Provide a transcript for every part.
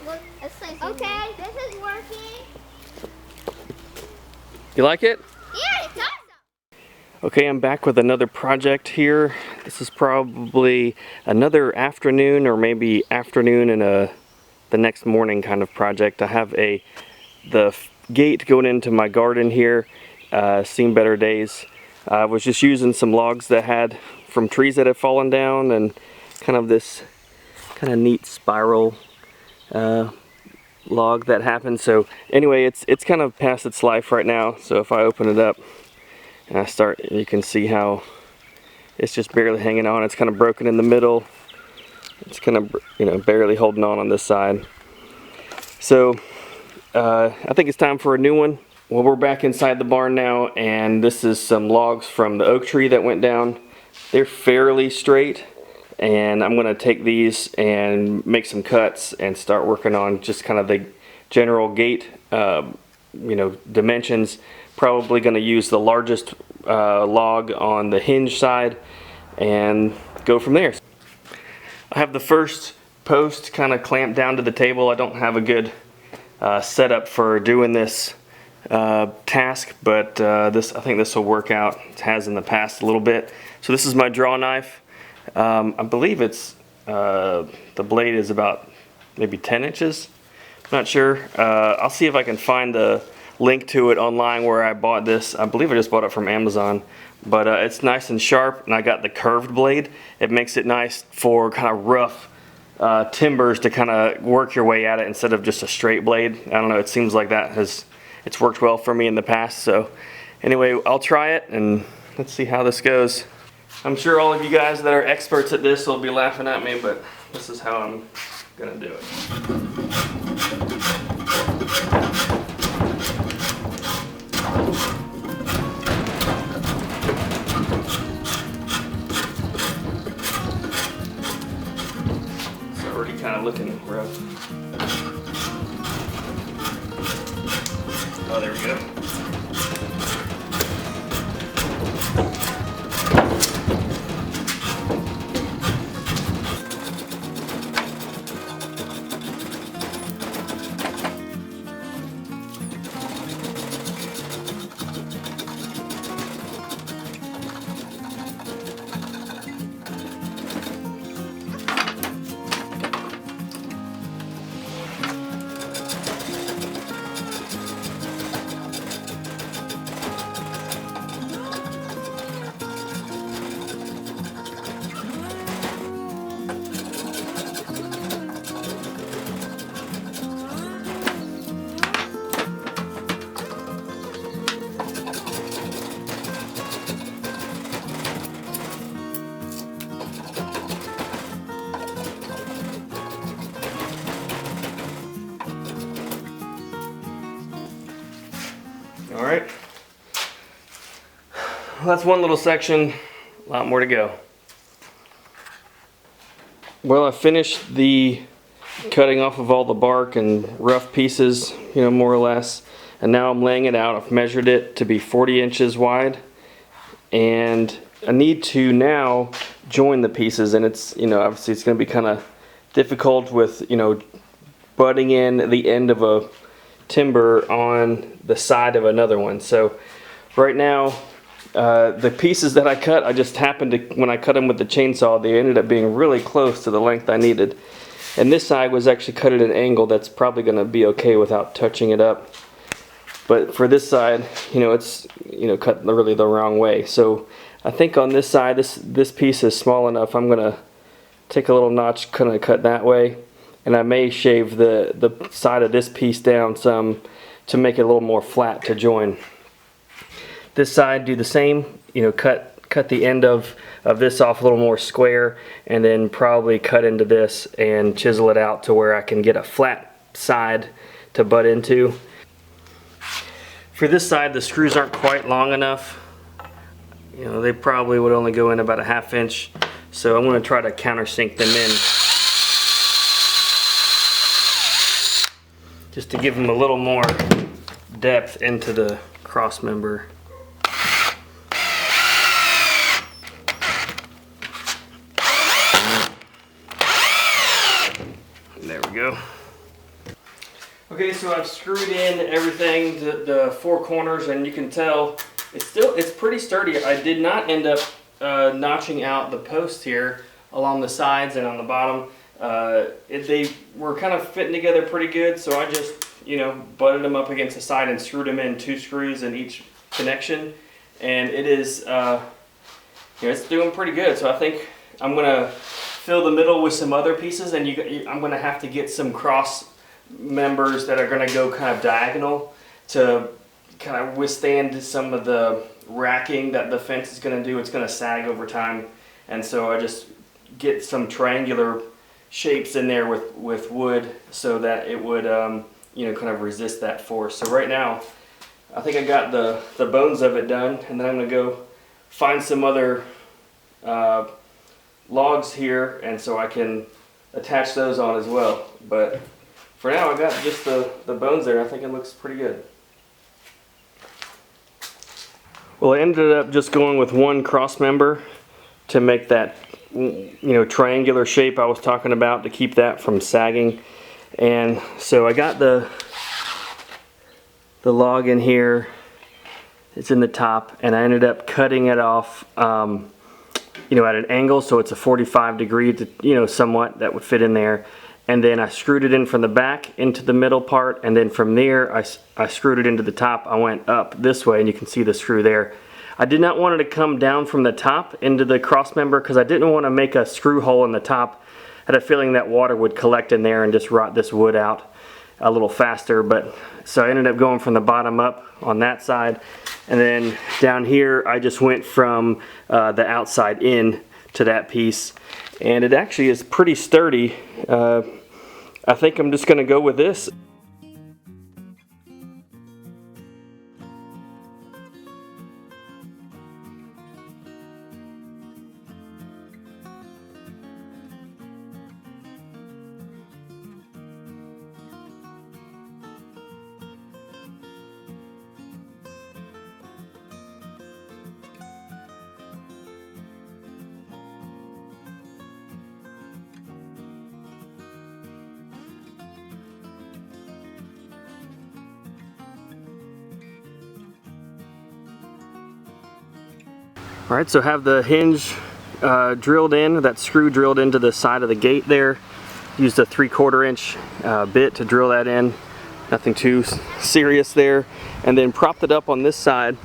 Look, okay, this is working. You like it? Yeah, it's awesome. Okay, I'm back with another project here. This is probably another afternoon or maybe afternoon and the next morning kind of project. I have the gate going into my garden here. Seen better days. I was just using some logs that had from trees that had fallen down and kind of this kind of neat spiral log that happened. So anyway, it's kind of past its life right now. So if I open it up and I start, you can see how it's just barely hanging on. It's kind of broken in the middle. It's kind of, barely holding on this side. So I think it's time for a new one. Well, we're back inside the barn now, and this is some logs from the oak tree that went down. They're fairly straight, and I'm going to take these and make some cuts and start working on just kind of the general gate, dimensions. Probably going to use the largest log on the hinge side and go from there. I have the first post kind of clamped down to the table. I don't have a good setup for doing this task, but I think this will work out. It has in the past a little bit. So this is my draw knife. I believe it's the blade is about maybe 10 inches. Not sure. I'll see if I can find the link to it online where I bought this. I believe I just bought it from Amazon, but it's nice and sharp, and I got the curved blade. It makes it nice for kind of rough timbers to kind of work your way at it instead of just a straight blade. I don't know, it seems like it's worked well for me in the past. So anyway, I'll try it and let's see how this goes. I'm sure all of you guys that are experts at this will be laughing at me, but this is how I'm gonna do it. Kind of looking rough. Oh, there we go. All right, well, that's one little section, a lot more to go. Well, I finished the cutting off of all the bark and rough pieces, more or less, and now I'm laying it out. I've measured it to be 40 inches wide, and I need to now join the pieces, and it's, obviously it's going to be kind of difficult with, butting in the end of a timber on the side of another one. So right now the pieces that I cut, I just happened to, when I cut them with the chainsaw, they ended up being really close to the length I needed, and this side was actually cut at an angle that's probably going to be okay without touching it up. But for this side, it's cut really the wrong way. So I think on this side, this piece is small enough. I'm gonna take a little notch, kind of cut that way, and I may shave the side of this piece down some to make it a little more flat to join. This side, do the same, cut the end of this off a little more square, and then probably cut into this and chisel it out to where I can get a flat side to butt into. For this side, the screws aren't quite long enough. They probably would only go in about a ½ inch, so I'm going to try to countersink them in, just to give them a little more depth into the cross member. There we go. Okay, so I've screwed in everything, the four corners, and you can tell it's pretty sturdy. I did not end up notching out the posts here along the sides and on the bottom. They were kind of fitting together pretty good, so I just, butted them up against the side and screwed them in 2 screws in each connection, and it is, it's doing pretty good. So I think I'm gonna fill the middle with some other pieces, and I'm gonna have to get some cross members that are going to go kind of diagonal to kind of withstand some of the racking that the fence is going to do. It's going to sag over time, and so I just get some triangular shapes in there with wood so that it would kind of resist that force. So right now I think I got the bones of it done, and then I'm going to go find some other logs here, and so I can attach those on as well. But for now, I got just the bones there. I think it looks pretty good. Well, I ended up just going with 1 cross member to make that, triangular shape I was talking about, to keep that from sagging. And so I got the log in here. It's in the top, and I ended up cutting it off, at an angle, so it's a 45 degree, to, somewhat that would fit in there. And then I screwed it in from the back into the middle part, and then from there I screwed it into the top. I went up this way, and you can see the screw there. I did not want it to come down from the top into the cross member because I didn't want to make a screw hole in the top. I had a feeling that water would collect in there and just rot this wood out a little faster. But so I ended up going from the bottom up on that side, and then down here I just went from the outside in to that piece. And it actually is pretty sturdy. I think I'm just going to go with this. Alright, so have the hinge drilled in, that screw drilled into the side of the gate there. Used a 3/4 inch bit to drill that in. Nothing too serious there. And then propped it up on this side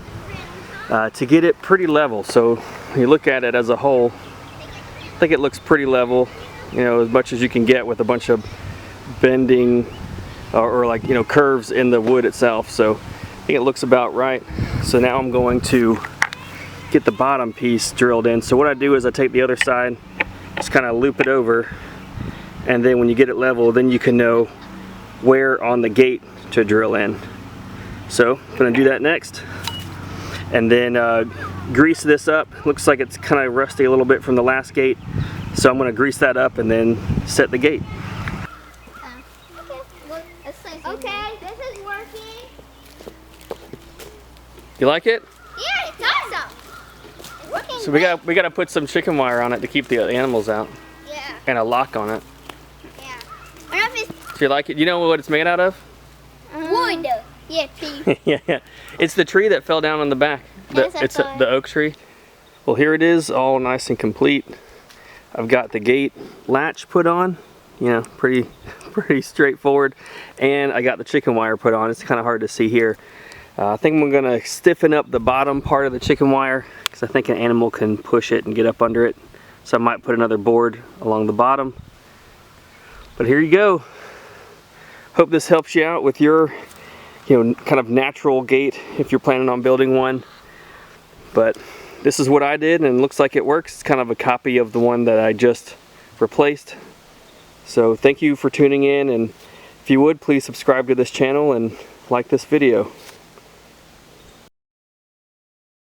to get it pretty level. So when you look at it as a whole, I think it looks pretty level, as much as you can get with a bunch of bending or curves in the wood itself. So I think it looks about right. So now I'm going to get the bottom piece drilled in. So what I do is I take the other side, just kind of loop it over, and then when you get it level, then you can know where on the gate to drill in. So I'm going to do that next, and then grease this up. Looks like it's kind of rusty a little bit from the last gate, so I'm going to grease that up and then set the gate. Okay, this is working. You like it? Yeah, it's awesome. It's working. So we got to put some chicken wire on it to keep the animals out. Yeah. And a lock on it. Yeah. I don't know if it's Do you like it? You know what it's made out of? wood. Yeah, tree. Yeah. It's the tree that fell down on the back. It's the oak tree. Well, here it is, all nice and complete. I've got the gate latch put on. Pretty straightforward. And I got the chicken wire put on. It's kind of hard to see here. I think I'm gonna stiffen up the bottom part of the chicken wire because I think an animal can push it and get up under it. So I might put another board along the bottom. But here you go. Hope this helps you out with your, kind of natural gate if you're planning on building one. But this is what I did, and it looks like it works. It's kind of a copy of the one that I just replaced. So thank you for tuning in, and if you would, please subscribe to this channel and like this video.